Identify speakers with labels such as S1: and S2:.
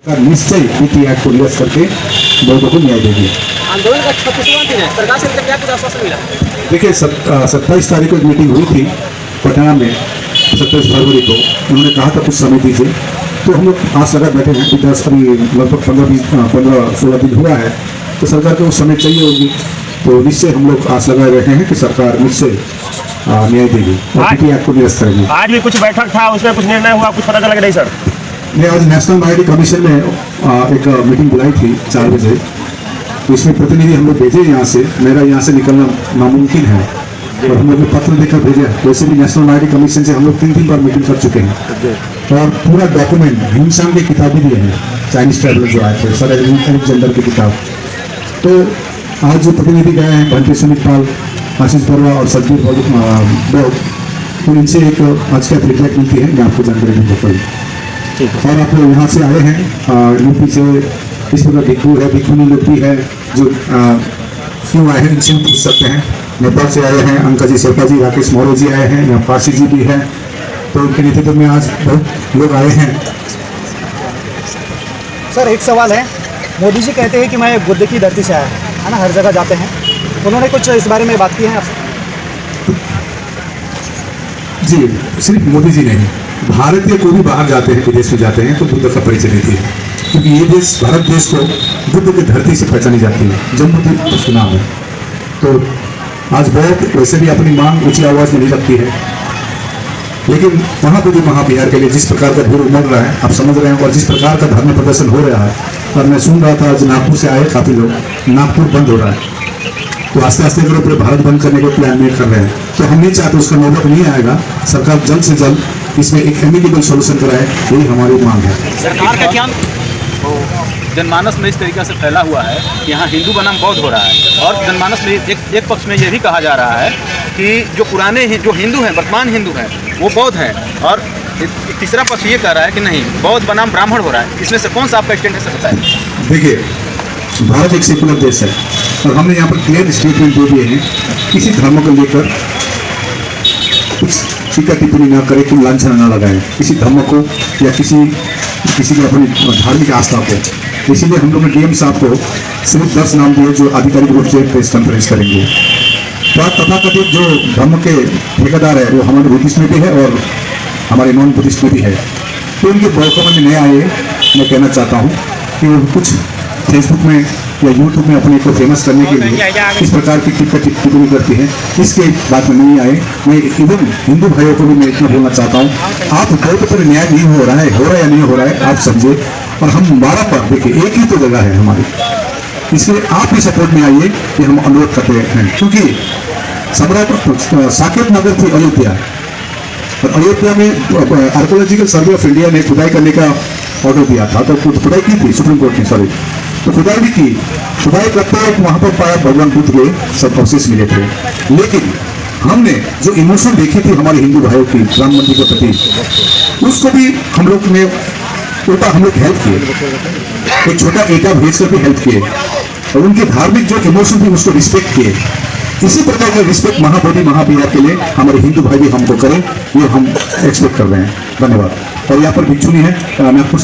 S1: निश्चय नीति आयोग को निरस्त करके लोगों को न्याय देगी।
S2: आंदोलन का 36वां दिन है, सरकार से क्या कुछ आश्वासन मिला?
S1: देखिए 27 तारीख को एक मीटिंग हुई थी पटना में, 27 फरवरी को। उन्होंने कहा था कुछ समय दीजिए, तो हम लोग आस लगा बैठे हैं कि 10 अभी लगभग 15-16 दिन हुआ है, तो सरकार को समय चाहिए होगी। तो निश्चय हम लोग आस लगाए बैठे हैं कि सरकार निश्चय न्याय देगी और नीति आयोग को निरस्त करेगी।
S3: आज भी कुछ बैठक था, उसमें कुछ निर्णय हुआ, कुछ पता चला कि नहीं सर?
S1: मैं आज नेशनल माइनॉरिटी कमीशन में एक मीटिंग बुलाई थी 4 बजे, तो इसमें प्रतिनिधि हम लोग भेजे यहाँ से। मेरा यहाँ से निकलना नामुमकिन है और हम लोग ने पत्र देकर भेजे। वैसे भी नेशनल माइनॉरिटी कमीशन से हम लोग 3 बार मीटिंग कर चुके हैं और पूरा डॉक्यूमेंट हिंदुस्तान की किताबें भी हैं, चाइनीज ट्रैवलर जो आए थे, सर एलेक्जेंडर की किताब। तो आज जो प्रतिनिधि गए हैं भंटी सुमित पाल, आशीष बरुआ और सतबीर बोध, तो इनसे एक आज क्या फीडबैक मिलती है मैं आपको जानकारी दूंगा कल। और आप लोग यहाँ से आए हैं यूपी से, इस प्रकार भिक्खू है, भिक्खुनी लोग भी है जो क्यों आए हैं इनसे पूछ सकते हैं। नेपाल से आए हैं अंका जी, शेरपा जी, राकेश मौर्य जी आए हैं, यहाँ फांसी जी भी हैं। तो उनके नेतृत्व में आज बहुत लोग आए हैं।
S2: सर एक सवाल है, मोदी जी कहते हैं कि मैं बुद्ध की धरती से आया है ना, हर जगह जाते हैं, उन्होंने कुछ इस बारे में बात की है आपसे?
S1: जी, सिर्फ मोदी जी नहीं, भारतीय कोई भी बाहर जाते हैं, विदेश में जाते हैं तो बुद्ध का परिचय देती है, क्योंकि ये देश, भारत देश को बुद्ध की धरती से पहचानी जाती है। जम्मूद्वीप उसका नाम है। तो आज बहुत वैसे भी अपनी मांग ऊंची आवाज में नहीं रखती है, लेकिन महाबोधि महाविहार के लिए जिस प्रकार का भीड़ उमड़ रहा है आप समझ रहे हैं, और जिस प्रकार का धरना प्रदर्शन हो रहा है, और मैं सुन रहा था आज नागपुर से आए काफी लोग, नागपुर बंद हो रहा है, तो आस्ते आस्ते अगर पूरे भारत बंद करने का प्लान नहीं कर रहे हैं, तो हम नहीं चाहते, उसका नौबत नहीं आएगा। सरकार जल्द से जल्द इसमें एक एमिकेबल सोल्यूशन कराए, यही हमारी मांग है।
S4: सरकार का क्या जनमानस में इस तरीके से फैला हुआ है कि यहाँ हिंदू बनाम बौद्ध हो रहा है, और जनमानस में एक पक्ष में ये भी कहा जा रहा है कि जो पुराने जो हिंदू हैं, वर्तमान हिंदू हैं, वो बौद्ध हैं, और तीसरा पक्ष ये कह रहा है कि नहीं, बौद्ध बनाम ब्राह्मण हो रहा है। इसमें से कौन सा आपका स्टैंड है, सर बताएं।
S1: देखिए, भारत एक सेकुलर देश है और हमने यहाँ पर क्लियर स्टेटमेंट दे दिए हैं, किसी धर्म को लेकर कुछ टीका टिप्पणी ना करें, कोई लांछन ना लगाएं किसी धर्म को या किसी की अपनी धार्मिक आस्था को। इसीलिए हम लोग ने डीएम साहब को सिर्फ 10 नाम दिए जो आधिकारिक रूप से प्रेस कॉन्फ्रेंस करेंगे। तो तथाकथित जो धर्म के ठेकेदार है वो हमारे बुद्धिस्ट में भी है और हमारे नॉन बुद्धिस्ट में भी है, तो उनके बॉयकॉट में नए आए। मैं कहना चाहता हूँ कि वो कुछ फेसबुक में या यूट्यूब में अपने को फेमस करने के लिए इस प्रकार की टिप्पणी करती है, इसके बात में नहीं आए। मैं इवन हिंदू भाइयों को भी मैं इतना बोलना चाहता हूँ, आप बौद्ध पर न्याय नहीं हो रहा है या नहीं हो रहा है आप समझे, और हम 12 पर देखिए एक ही तो जगह है हमारी, इसलिए आप भी सपोर्ट में आइए कि हम अनुरोध करते हैं। क्योंकि सम्राट साकेत नगर थी अयोध्या, और अयोध्या में आर्कोलॉजिकल सर्वे ऑफ इंडिया ने खुदाई करने का ऑर्डर दिया था, तो खुदाई की थी सुप्रीम कोर्ट ने, सॉरी, तो खुदाई भी की। खुदाई करते वक्त वहां पर पाया भगवान बुद्ध के सब अवशेष मिले थे, लेकिन हमने जो इमोशन देखी थी हमारे हिंदू भाइयों की राम मंदिर के प्रति, उसको भी हम लोग ने उल्टा हम लोग हेल्प किए, एक छोटा ईटा भेज कर भी हेल्प किए, और उनके धार्मिक जो इमोशन थी उसको रिस्पेक्ट किए। इसी प्रकार का रिस्पेक्ट महाबोधि महाविहार के लिए हमारे हिंदू भाई भी हमको करें, ये हम एक्सपेक्ट कर रहे हैं। धन्यवाद। और यहाँ पर भिक्षुनी है, मैं आपको